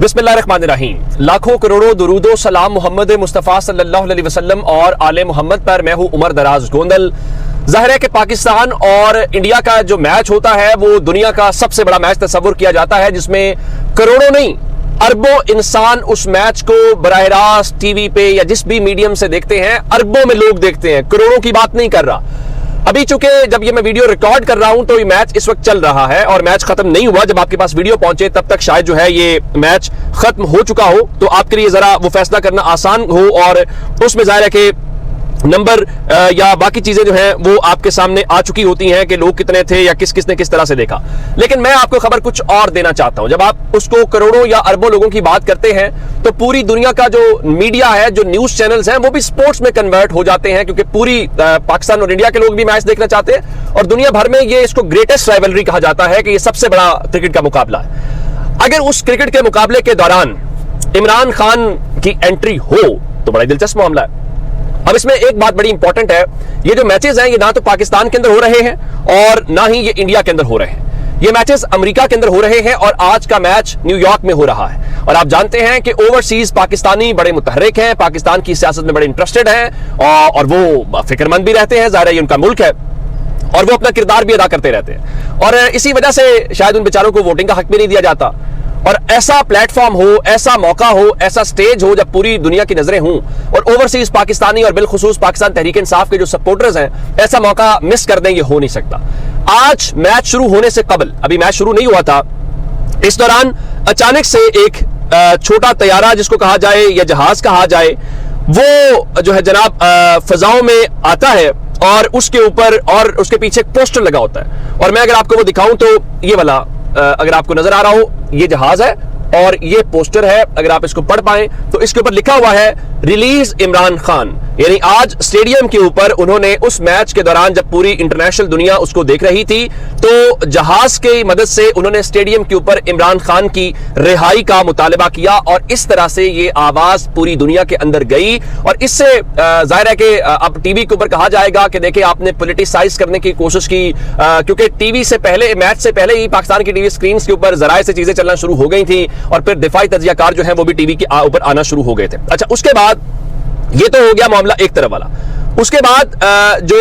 बिस्मिल्लाहिर्रहमानिर्रहीम। लाखों करोड़ों दुरूदो सलाम मोहम्मद मुस्तफ़ा सल्लल्लाहु अलैहि वसल्लम और आले मोहम्मद पर। मैं हूं उमर दराज गोंदल। जाहिर है कि पाकिस्तान और इंडिया का जो मैच होता है वो दुनिया का सबसे बड़ा मैच तस्वुर किया जाता है, जिसमें करोड़ों नहीं अरबों इंसान उस मैच को बराह रास्त टीवी पे या जिस भी मीडियम से देखते हैं। अरबों में लोग देखते हैं, करोड़ों की बात नहीं कर रहा। अभी चूंकि जब ये मैं वीडियो रिकॉर्ड कर रहा हूं तो ये मैच इस वक्त चल रहा है और मैच खत्म नहीं हुआ। जब आपके पास वीडियो पहुंचे तब तक शायद जो है ये मैच खत्म हो चुका हो, तो आपके लिए जरा वो फैसला करना आसान हो और उसमें जाहिर है कि नंबर या बाकी चीजें जो हैं वो आपके सामने आ चुकी होती हैं कि लोग कितने थे या किसने किस तरह से देखा। लेकिन मैं आपको खबर कुछ और देना चाहता हूं। जब आप उसको करोड़ों या अरबों लोगों की बात करते हैं तो पूरी दुनिया का जो मीडिया है, जो न्यूज चैनल्स हैं, वो भी स्पोर्ट्स में कन्वर्ट हो जाते हैं, क्योंकि पूरी पाकिस्तान और इंडिया के लोग भी मैच देखना चाहते हैं और दुनिया भर में ये इसको ग्रेटेस्ट राइवलरी कहा जाता है कि ये सबसे बड़ा क्रिकेट का मुकाबला है। अगर उस क्रिकेट के मुकाबले के दौरान इमरान खान की एंट्री हो तो बड़ा दिलचस्प मामला है। अब इसमें एक बात बड़ी इंपॉर्टेंट है, ये जो मैचेस हैं ये ना तो पाकिस्तान के अंदर हो रहे हैं और ना ही ये इंडिया के अंदर हो रहे हैं। ये मैचेस अमेरिका के अंदर हो रहे हैं और आज का मैच न्यूयॉर्क में हो रहा है। और आप जानते हैं कि ओवरसीज पाकिस्तानी बड़े मुतहर्रिक हैं, पाकिस्तान की सियासत में बड़े इंटरेस्टेड हैं और वो फिक्रमंद भी रहते हैं। ज़ाहिर है ये उनका मुल्क है और वो अपना किरदार भी अदा करते रहते हैं और इसी वजह से शायद उन बेचारों को वोटिंग का हक भी नहीं दिया जाता। और ऐसा प्लेटफॉर्म हो, ऐसा मौका हो, ऐसा स्टेज हो जब पूरी दुनिया की नजरें हों और ओवरसीज पाकिस्तानी और बिलखुसूस पाकिस्तान तहरीक इंसाफ के जो सपोर्टर्स हैं, ऐसा मौका मिस कर दें, ये हो नहीं सकता। आज मैच शुरू होने से कबल, अभी मैच शुरू नहीं हुआ था, इस दौरान अचानक से एक छोटा तैयारा जिसको कहा जाए या जहाज कहा जाए, वो जो है जनाब फजाओं में आता है और उसके ऊपर और उसके पीछे एक पोस्टर लगा होता है। और मैं अगर आपको वो दिखाऊं तो ये वाला अगर आपको नजर आ रहा हो, ये जहाज है और ये पोस्टर है। अगर आप इसको पढ़ पाएं तो इसके ऊपर लिखा हुआ है रिलीज इमरान खान। यानी आज स्टेडियम के ऊपर उन्होंने उस मैच के दौरान जब पूरी इंटरनेशनल दुनिया उसको देख रही थी तो जहाज की मदद से उन्होंने स्टेडियम के ऊपर इमरान खान की रिहाई का मुतालबा किया और इस तरह से ये आवाज पूरी दुनिया के अंदर गई। और इससे जाहिर है कि अब टीवी के ऊपर कहा जाएगा कि देखिए आपने पॉलिटिसाइज करने की कोशिश की, क्योंकि टीवी से पहले, मैच से पहले ही पाकिस्तान की टीवी स्क्रीन के ऊपर जराए से चीजें चलना शुरू हो गई थी और फिर दिफाई तज्जियाकार जो है वो भी टीवी के ऊपर आना शुरू हो गए थे। अच्छा, उसके बाद ये तो हो गया मामला एक तरफ वाला। उसके बाद जो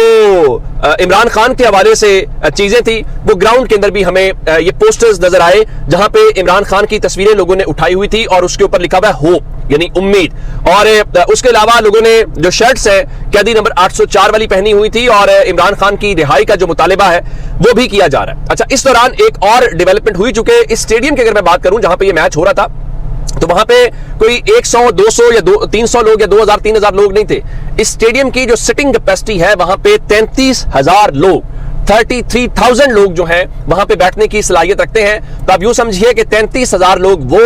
इमरान खान के हवाले से चीजें थी वो ग्राउंड के अंदर भी हमें ये पोस्टर्स नजर आए जहां पे इमरान खान की तस्वीरें लोगों ने उठाई हुई थी और उसके ऊपर लिखा हुआ है होप, यानी उम्मीद। और उसके अलावा लोगों ने जो शर्ट्स है कैदी नंबर 804 वाली पहनी हुई थी और इमरान खान की रिहाई का जो मुतालिबा है वो भी किया जा रहा है। अच्छा, इस दौरान एक और डेवलपमेंट हुई, चूंकि इस स्टेडियम की अगर मैं बात करूं जहां पे ये मैच हो रहा था तो वहां पे कोई 100, 200 या 300 लोग या 2000, 3000 लोग नहीं थे। इस स्टेडियम की जो सिटिंग कैपेसिटी है वहां पे 33,000 लोग, 33,000 लोग जो हैं वहां पे बैठने की सलाहियत रखते हैं। तो आप यूं समझिए कि 33,000 लोग वो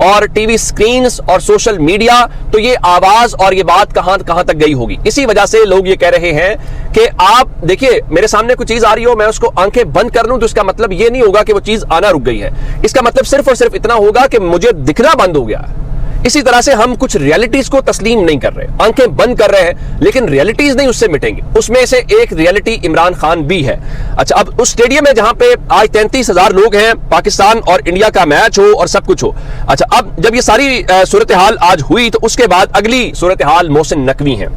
और टीवी स्क्रीन्स और सोशल मीडिया, तो ये आवाज और ये बात कहां तक गई होगी। इसी वजह से लोग ये कह रहे हैं कि आप देखिए मेरे सामने कुछ चीज आ रही हो, मैं उसको आंखें बंद कर लूं तो इसका मतलब ये नहीं होगा कि वो चीज आना रुक गई है। इसका मतलब सिर्फ और सिर्फ इतना होगा कि मुझे दिखना बंद हो गया है। इसी तरह से हम कुछ रियलिटीज को तस्लीम नहीं कर रहे, आंखें बंद कर रहे हैं, लेकिन रियलिटीज नहीं उससे मिटेंगी। उसमें से एक रियलिटी इमरान खान भी है। अच्छा, अब उस स्टेडियम में जहां पे आज 33,000 लोग हैं, पाकिस्तान और इंडिया का मैच हो और सब कुछ हो। अच्छा, अब जब ये सारी सूरत हाल आज हुई तो उसके बाद अगली सूरत हाल मोहसिन नकवी है।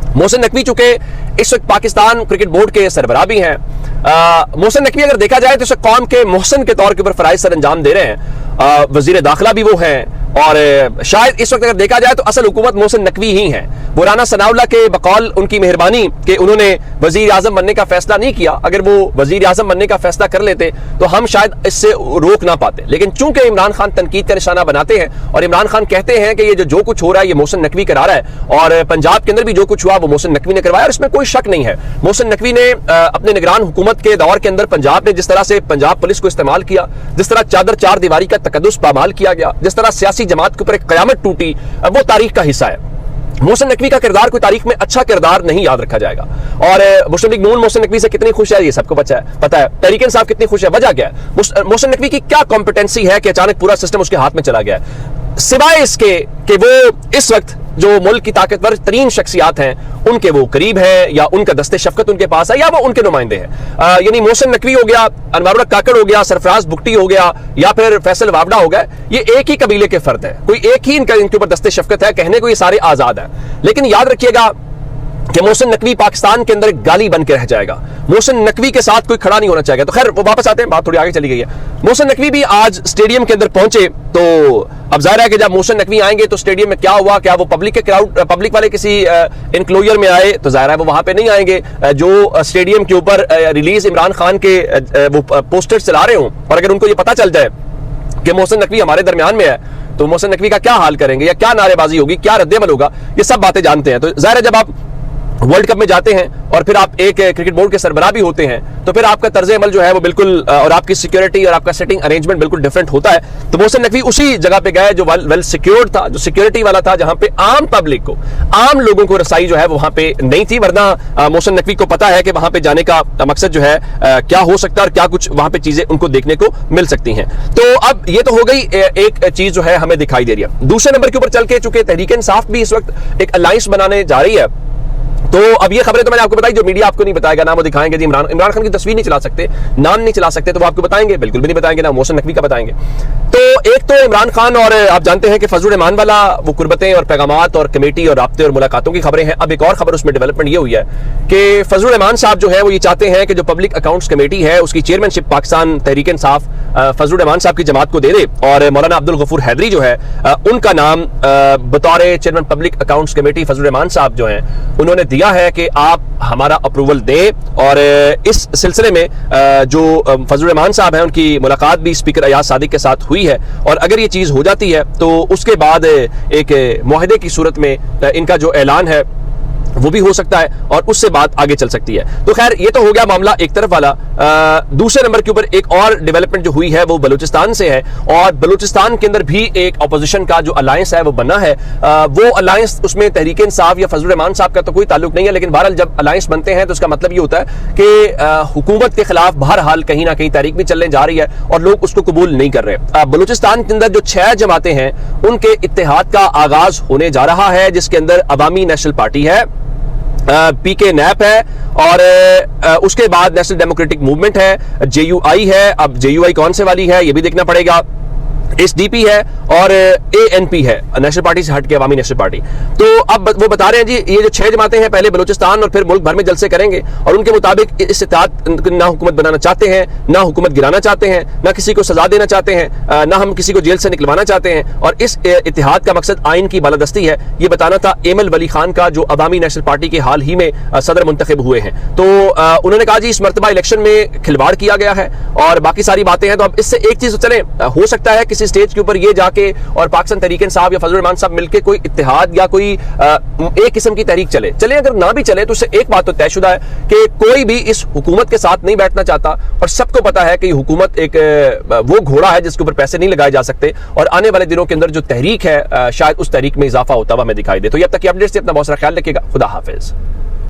मोहसिन नकवी चूंकि इस वक्त पाकिस्तान क्रिकेट बोर्ड के सरबराह भी हैं। मोहसिन नकवी अगर देखा जाए तो इस कौम के मोहसिन के तौर के ऊपर फराइज सर अंजाम दे रहे हैं। वजीर दाखिला भी वो हैं और शायद इस वक्त अगर देखा जाए तो असल हुकूमत मोहसिन नकवी ही है। वो राना सनाउल्लाह के बकौल उनकी मेहरबानी कि उन्होंने वजीर आजम बनने का फैसला नहीं किया। अगर वो वजीर आजम बनने का फैसला कर लेते तो हम शायद इससे रोक ना पाते। लेकिन चूंकि इमरान खान तनकीद का निशाना बनाते हैं और इमरान खान कहते हैं कि ये जो कुछ हो रहा है ये मोहसिन नकवी करा रहा है और पंजाब के अंदर भी जो कुछ हुआ वो मोहसिन नकवी ने करवाया और इसमें कोई शक नहीं है। मोहसिन नकवी ने अपने निगरान हुकूमत के दौर के अंदर पंजाब ने जिस तरह से पंजाब पुलिस को इस्तेमाल किया, जिस तरह चादर चार दीवारी का तकद्दुस पामाल किया गया, जिस तरह सियासी जमात के ऊपर एक कयामत टूटी, वो तारीख का हिस्सा है। मोहसिन नकवी का किरदार कोई तारीख में अच्छा किरदार नहीं याद रखा जाएगा। और मुस्लिम लीग नून मोहसिन नकवी से कितनी खुश है ये सबको पता है। तहरीक इंसाफ कितनी खुश है, वजह क्या है? मोहसिन नकवी की क्या कॉम्पिटेंसी है कि अचानक पूरा सिस्टम उसके हाथ में चला गया, सिवाय इसके कि वो इस वक्त जो मुल्क की ताकतवर तरीन शख्सियात हैं उनके वो करीब है, या उनका दस्ते शफकत उनके पास है, या वो उनके नुमाइंदे हैं। यानी मोहसिन नकवी हो गया, अनवर काकड़ हो गया, सरफराज बुगटी हो गया, या फिर फैसल वावड़ा हो गया, ये एक ही कबीले के फर्द है, कोई एक ही इनके ऊपर दस्ते शफकत है, कहने को ये सारे आजाद है। लेकिन याद रखिएगा कि मोहसिन नकवी पाकिस्तान के अंदर गाली बन के रह जाएगा, मोहसिन नकवी के साथ कोई खड़ा नहीं होना चाहेगा। तो खैर वो वापस आते हैं, बात थोड़ी आगे चली गई है। मोहसिन नकवी भी आज स्टेडियम के अंदर पहुंचे, तो अब जाहिर है कि जब मोहसिन नकवी आएंगे तो स्टेडियम में क्या हुआ, क्या वो पब्लिक वाले किसी इनक्लोजर में आए, तो जाहिर है वो वहां पे नहीं आएंगे। जो स्टेडियम के ऊपर रिलीज इमरान खान के वो पोस्टर चला रहे हों, और अगर उनको ये पता चल जाए कि मोहसिन नकवी हमारे दरमियान में है, तो मोहसिन नकवी का क्या हाल करेंगे, या क्या नारेबाजी होगी, क्या रद्देमल होगा, ये सब बातें जानते हैं। तो जाहिर है जब आप वर्ल्ड कप में जाते हैं और फिर आप एक क्रिकेट बोर्ड के सरबराह भी होते हैं, तो फिर आपका तर्ज अमल जो है वो बिल्कुल, और आपकी सिक्योरिटी और आपका सेटिंग अरेंजमेंट बिल्कुल डिफरेंट होता है। तो मोहसिन नकवी उसी जगह पे गए जो वेल सिक्योर्ड था, जो सिक्योरिटी वाला था, जहां पे आम पब्लिक को, आम लोगों को रसाई जो है वो वहां पे नहीं थी। वरना मोहसिन नकवी को पता है कि वहां पे जाने का मकसद जो है क्या हो सकता है और क्या कुछ वहां पे चीजें उनको देखने को मिल सकती हैं। तो अब ये तो हो गई एक चीज जो है हमें दिखाई दे रही है। दूसरे नंबर के ऊपर चल के, चूंकि तहरीक इंसाफ भी इस वक्त एक अलायंस बनाने जा रही है, तो अब ये खबरें तो मैंने आपको बताई, जो मीडिया आपको नहीं बताएगा ना वो दिखाएंगे। जी इमरान खान की तस्वीर नहीं चला सकते, नाम नहीं चला सकते, तो वो आपको बताएंगे, बिल्कुल भी नहीं बताएंगे, ना मोहसिन नकवी का बताएंगे। तो एक तो इमरान खान, और आप जानते हैं कि फजलुर रहमान वाला वो कुर्बतें और पैगामात और कमेटी और राब्ते और मुलाकातों की खबरें हैं। अब एक और खबर उसमें डेवलपमेंट ये हुई है कि फजलुर रहमान साहब जो है वो ये चाहते हैं कि जो पब्लिक अकाउंट्स कमेटी है उसकी चेयरमैनशिप पाकिस्तान तहरीक इंसाफ फजलुर रहमान साहब की जमात को दे दे, और मौलाना अब्दुल गफूर हैदरी जो है उनका नाम बतौर chairman public accounts committee Fazlur Rahman साहब जो है उन्होंने दिया है कि आप हमारा अप्रूवल दें। और इस सिलसिले में जो फजलुर रहमान साहब हैं उनकी मुलाकात भी स्पीकर अयाज सादिक के साथ हुई है, और अगर ये चीज हो जाती है तो उसके बाद एक मुआहदे की सूरत में इनका जो ऐलान है वो भी हो सकता है, और उससे बात आगे चल सकती है। तो खैर ये तो हो गया मामला एक तरफ वाला। दूसरे नंबर के ऊपर एक और डेवलपमेंट जो हुई है वो बलूचिस्तान से है, और बलूचिस्तान के अंदर भी एक अपोजिशन का जो अलायंस है वो बना है। वो अलायंस, उसमें तहरीक इंसाफ या फजलुर रहमान साहब का तो कोई ताल्लुक नहीं है, लेकिन बहरहाल जब अलायंस बनते हैं तो उसका मतलब ये होता है कि हुकूमत के खिलाफ बहरहाल कहीं ना कहीं तहरीक भी चलने जा रही है, और लोग उसको कबूल नहीं कर रहे। बलूचिस्तान के अंदर जो 6 जमातें हैं उनके इत्तेहाद का आगाज होने जा रहा है, जिसके अंदर अवामी नेशनल पार्टी है, पीके नैप है, और उसके बाद नेशनल डेमोक्रेटिक मूवमेंट है, जेयूआई है। अब जेयूआई कौन से वाली है ये भी देखना पड़ेगा, एसडीपी है, और एएनपी है, नेशनल पार्टी से हट के अवामी नेशनल पार्टी। तो अब वो बता रहे हैं जी ये जो 6 जमातें हैं पहले बलूचिस्तान और फिर मुल्क भर में जलसे करेंगे, और उनके मुताबिक इस इत्तेहाद ना हुकूमत बनाना चाहते हैं, ना हुकूमत गिराना चाहते हैं, ना किसी को सजा देना चाहते हैं, ना हम किसी को जेल से निकलवाना चाहते हैं, और इस इत्तेहाद का मकसद आइन की बालादस्ती है, ये बताना था एमल वली खान का, जो अवामी नेशनल पार्टी के हाल ही में सदर मुंतखब हुए हैं। तो उन्होंने कहा जी इस मरतबा इलेक्शन में खिलवाड़ किया गया है, और बाकी सारी बातें हैं। तो अब इससे एक चीज चले, हो सकता है किसी स्टेज के ऊपर ये जाके और पाकिस्तान तहरीक इंसाफ या फजलुर रहमान साहब मिलकर कोई इत्तेहाद या कोई एक किस्म की तहरीक चले। अगर ना भी चले तो उससे एक बात तो तयशुदा है कि कोई भी इस हुकूमत के साथ नहीं बैठना चाहता, और सबको पता है कि हुकूमत एक वो घोड़ा है जिसके ऊपर पैसे नहीं लगाए जा सकते, और आने वाले दिनों के अंदर जो तहरीक है शायद उस तहरीक में इजाफा होता हुआ हमें दिखाई दे। तो अब तक की अपडेट से अपना बहुत सारा ख्याल रखिएगा। खुदा हाफिज।